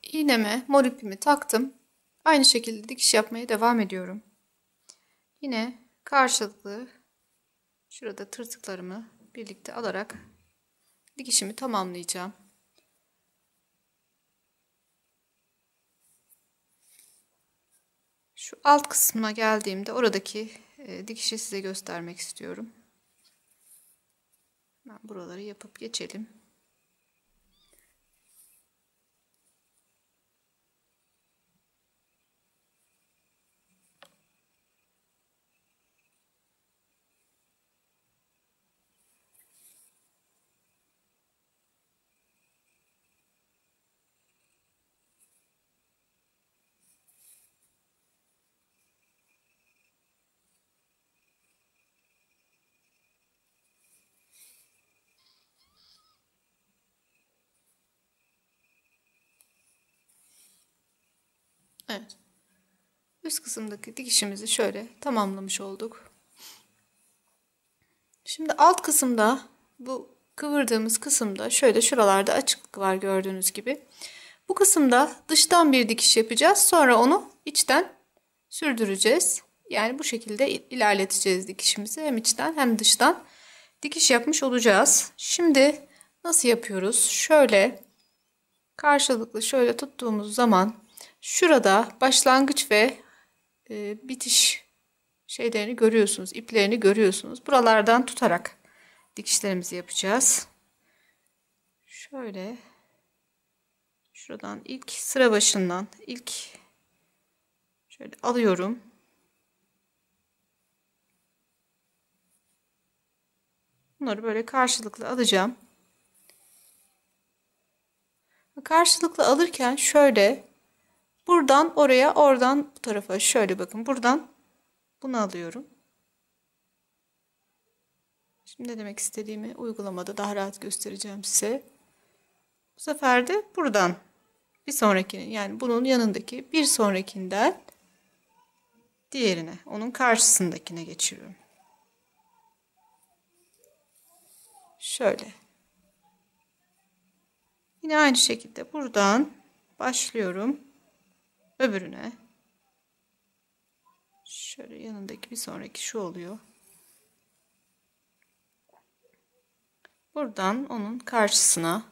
İğneme mor ipimi taktım. Aynı şekilde dikiş yapmaya devam ediyorum. Yine karşılıklı şurada tırtıklarımı birlikte alarak dikişimi tamamlayacağım. Şu alt kısmına geldiğimde oradaki dikişi size göstermek istiyorum. Ben buraları yapıp geçelim. Evet. Üst kısımdaki dikişimizi şöyle tamamlamış olduk. Şimdi alt kısımda bu kıvırdığımız kısımda şöyle şuralarda açıklık var gördüğünüz gibi. Bu kısımda dıştan bir dikiş yapacağız. Sonra onu içten sürdüreceğiz. Yani bu şekilde ilerleteceğiz dikişimizi. Hem içten hem dıştan dikiş yapmış olacağız. Şimdi nasıl yapıyoruz? Şöyle karşılıklı şöyle tuttuğumuz zaman şurada başlangıç ve bitiş şeylerini görüyorsunuz, iplerini görüyorsunuz. Buralardan tutarak dikişlerimizi yapacağız. Şöyle şuradan ilk sıra başından ilk şöyle alıyorum. Bunları böyle karşılıklı alacağım. Karşılıklı alırken şöyle buradan oraya, oradan bu tarafa şöyle bakın. Buradan bunu alıyorum. Şimdi ne demek istediğimi uygulamada daha rahat göstereceğim size. Bu sefer de buradan bir sonrakine, yani bunun yanındaki bir sonrakinden diğerine, onun karşısındakine geçiriyorum. Şöyle. Yine aynı şekilde buradan başlıyorum öbürüne. Şöyle yanındaki bir sonraki şu oluyor. Buradan onun karşısına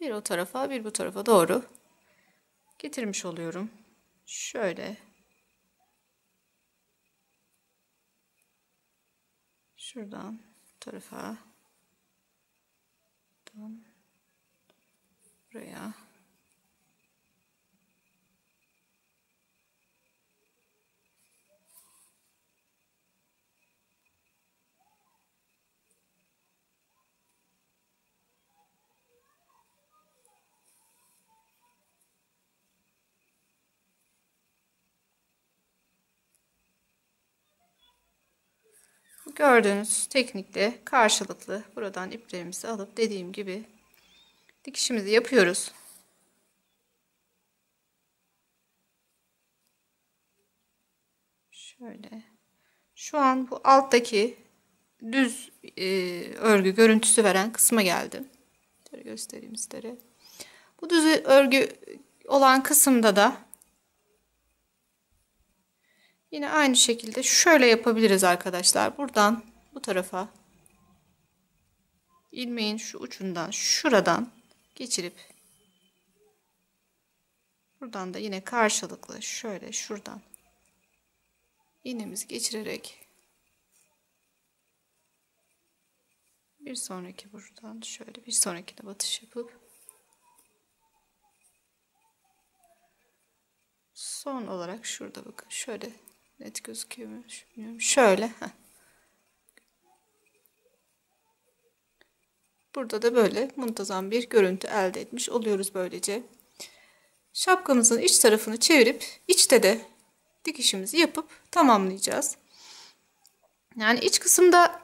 bir o tarafa bir bu tarafa doğru getirmiş oluyorum. Şöyle. Şuradan bu tarafa. Buradan buraya. Gördüğünüz teknikle karşılıklı buradan iplerimizi alıp dediğim gibi dikişimizi yapıyoruz. Şöyle. Şu an bu alttaki düz örgü görüntüsü veren kısma geldim. Şöyle göstereyim sizlere. Bu düz örgü olan kısımda da yine aynı şekilde şöyle yapabiliriz arkadaşlar. Buradan bu tarafa ilmeğin şu ucundan şuradan geçirip buradan da yine karşılıklı şöyle şuradan iğnemizi geçirerek bir sonraki buradan şöyle bir sonrakine batış yapıp son olarak şurada bakın şöyle net gözüküyor mu bilmiyorum. Şöyle. Burada da böyle muntazam bir görüntü elde etmiş oluyoruz böylece. Şapkamızın iç tarafını çevirip içte de dikişimizi yapıp tamamlayacağız. Yani iç kısımda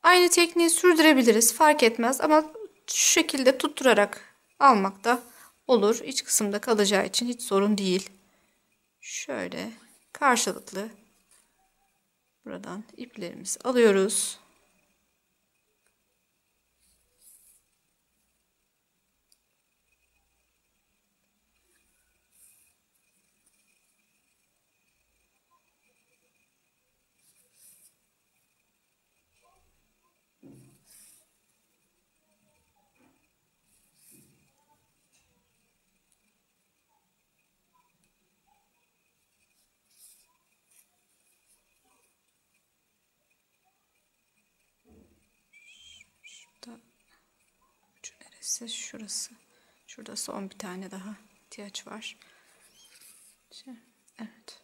aynı tekniği sürdürebiliriz, fark etmez ama şu şekilde tutturarak almak da olur. İç kısımda kalacağı için hiç sorun değil. Şöyle karşılıklı buradan iplerimizi alıyoruz. Ucu neresi? Şurası. Şurada son bir tane daha ihtiyaç var. Evet.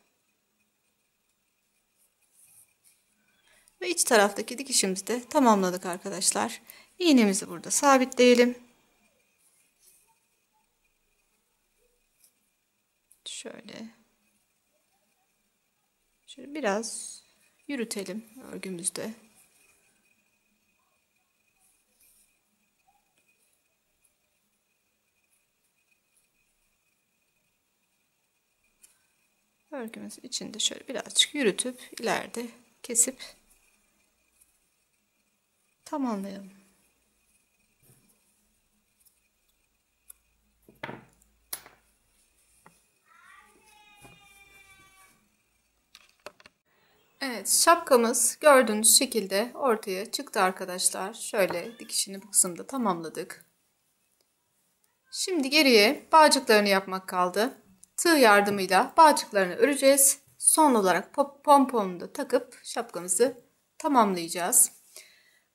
Ve iç taraftaki dikişimizi de tamamladık arkadaşlar. İğnemizi burada sabitleyelim. Şöyle. Şöyle biraz yürütelim örgümüzde. Örgümüzün içinde şöyle birazcık yürütüp ileride kesip tamamlayalım. Evet, şapkamız gördüğünüz şekilde ortaya çıktı arkadaşlar. Şöyle dikişini bu kısımda tamamladık. Şimdi geriye bağcıklarını yapmak kaldı. Tığ yardımıyla bağcıklarını öreceğiz. Son olarak pomponunu da takıp şapkamızı tamamlayacağız.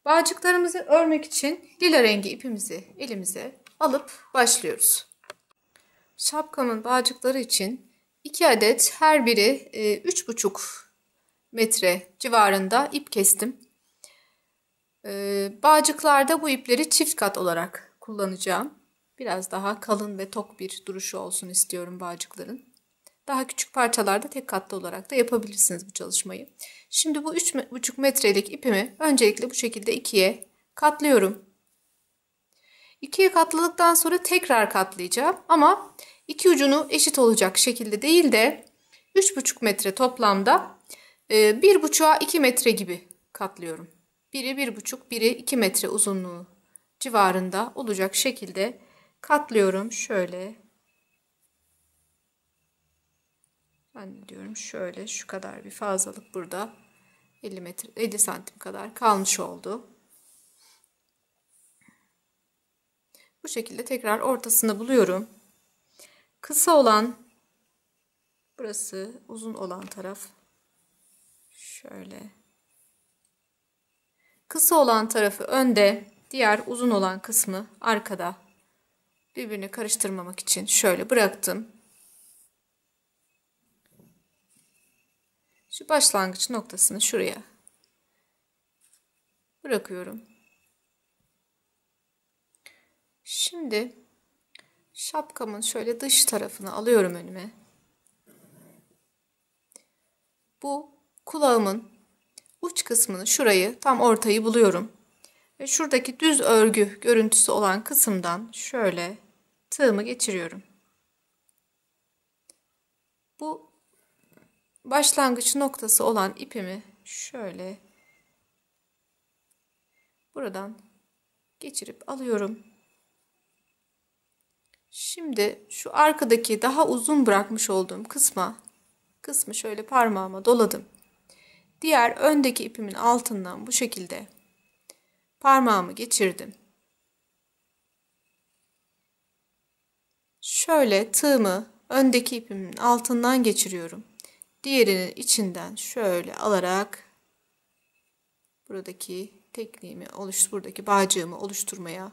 Bağcıklarımızı örmek için lila rengi ipimizi elimize alıp başlıyoruz. Şapkamın bağcıkları için 2 adet her biri 3,5 metre civarında ip kestim. Bağcıklarda bu ipleri çift kat olarak kullanacağım. Biraz daha kalın ve tok bir duruşu olsun istiyorum bağcıkların. Daha küçük parçalarda tek katlı olarak da yapabilirsiniz bu çalışmayı. Şimdi bu 3,5 metrelik ipimi öncelikle bu şekilde ikiye katlıyorum. İkiye katladıktan sonra tekrar katlayacağım ama iki ucunu eşit olacak şekilde değil de 3,5 metre toplamda 1,5'a 2 metre gibi katlıyorum. Biri 1,5, biri 2 metre uzunluğu civarında olacak şekilde katlıyorum. Şöyle zannediyorum şöyle şu kadar bir fazlalık burada 50 santim kadar kalmış oldu. Bu şekilde tekrar ortasını buluyorum. Kısa olan burası, uzun olan taraf şöyle. Kısa olan tarafı önde, diğer uzun olan kısmı arkada. Birbirini karıştırmamak için şöyle bıraktım. Şu başlangıç noktasını şuraya bırakıyorum. Şimdi şapkamın şöyle dış tarafını alıyorum önüme. Bu kulağımın uç kısmını, şurayı, tam ortayı buluyorum. Ve şuradaki düz örgü görüntüsü olan kısımdan şöyle tığımı geçiriyorum. Bu başlangıç noktası olan ipimi şöyle buradan geçirip alıyorum. Şimdi şu arkadaki daha uzun bırakmış olduğum kısmı şöyle parmağıma doladım. Diğer öndeki ipimin altından bu şekilde parmağımı geçirdim. Şöyle tığımı öndeki ipimin altından geçiriyorum. Diğerinin içinden şöyle alarak buradaki tekniğimi buradaki bağcığımı oluşturmaya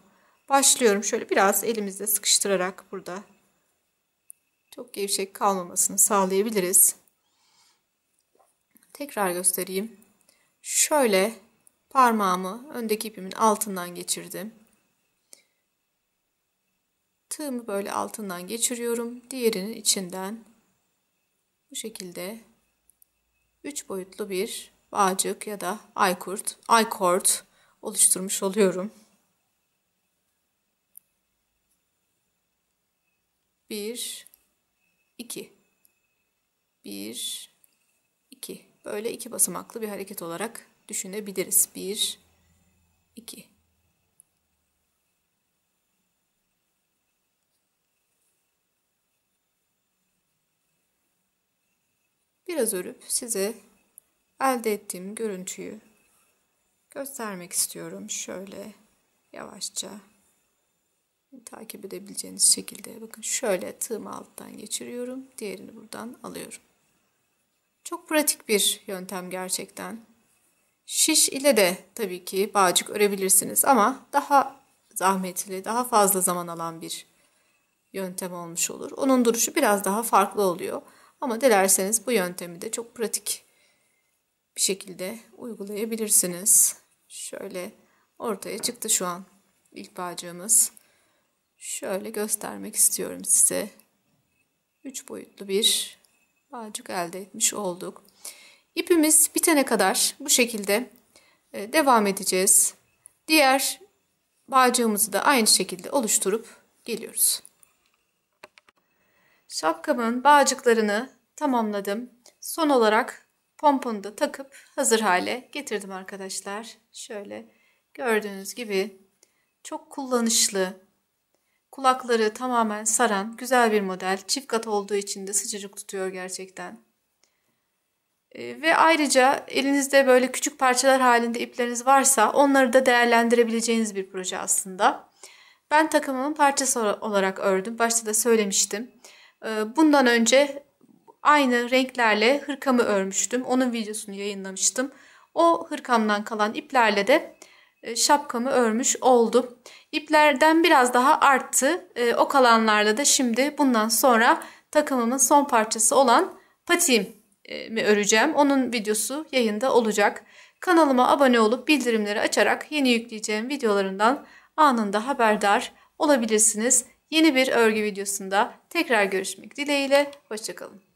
başlıyorum. Şöyle biraz elimizle sıkıştırarak burada çok gevşek kalmamasını sağlayabiliriz. Tekrar göstereyim. Şöyle parmağımı öndeki ipimin altından geçirdim. Tığımı böyle altından geçiriyorum. Diğerinin içinden bu şekilde 3 boyutlu bir bağcık ya da ay-cord oluşturmuş oluyorum. 1 2 1 2 böyle 2 basamaklı bir hareket olarak düşünebiliriz. 1 2 Biraz örüp size elde ettiğim görüntüyü göstermek istiyorum. Şöyle yavaşça takip edebileceğiniz şekilde bakın şöyle tığımı alttan geçiriyorum. Diğerini buradan alıyorum. Çok pratik bir yöntem gerçekten. Şiş ile de tabii ki bağcık örebilirsiniz ama daha zahmetli, daha fazla zaman alan bir yöntem olmuş olur. Onun duruşu biraz daha farklı oluyor. Ama dilerseniz bu yöntemi de çok pratik bir şekilde uygulayabilirsiniz. Şöyle ortaya çıktı şu an ilk bağcığımız. Şöyle göstermek istiyorum size. 3 boyutlu bir bağcık elde etmiş olduk. İpimiz bitene kadar bu şekilde devam edeceğiz. Diğer bağcığımızı da aynı şekilde oluşturup geliyoruz. Şapkamın bağcıklarını tamamladım. Son olarak pomponu da takıp hazır hale getirdim arkadaşlar. Şöyle gördüğünüz gibi çok kullanışlı, kulakları tamamen saran güzel bir model. Çift kat olduğu için de sıcacık tutuyor gerçekten. Ve ayrıca elinizde böyle küçük parçalar halinde ipleriniz varsa onları da değerlendirebileceğiniz bir proje aslında. Ben takımımın parçası olarak ördüm. Başta da söylemiştim. Bundan önce aynı renklerle hırkamı örmüştüm. Onun videosunu yayınlamıştım. O hırkamdan kalan iplerle de şapkamı örmüş oldum. İplerden biraz daha arttı. O kalanlarla da şimdi bundan sonra takımımın son parçası olan patiğimi öreceğim. Onun videosu yayında olacak. Kanalıma abone olup bildirimleri açarak yeni yükleyeceğim videolarından anında haberdar olabilirsiniz. Yeni bir örgü videosunda tekrar görüşmek dileğiyle. Hoşça kalın.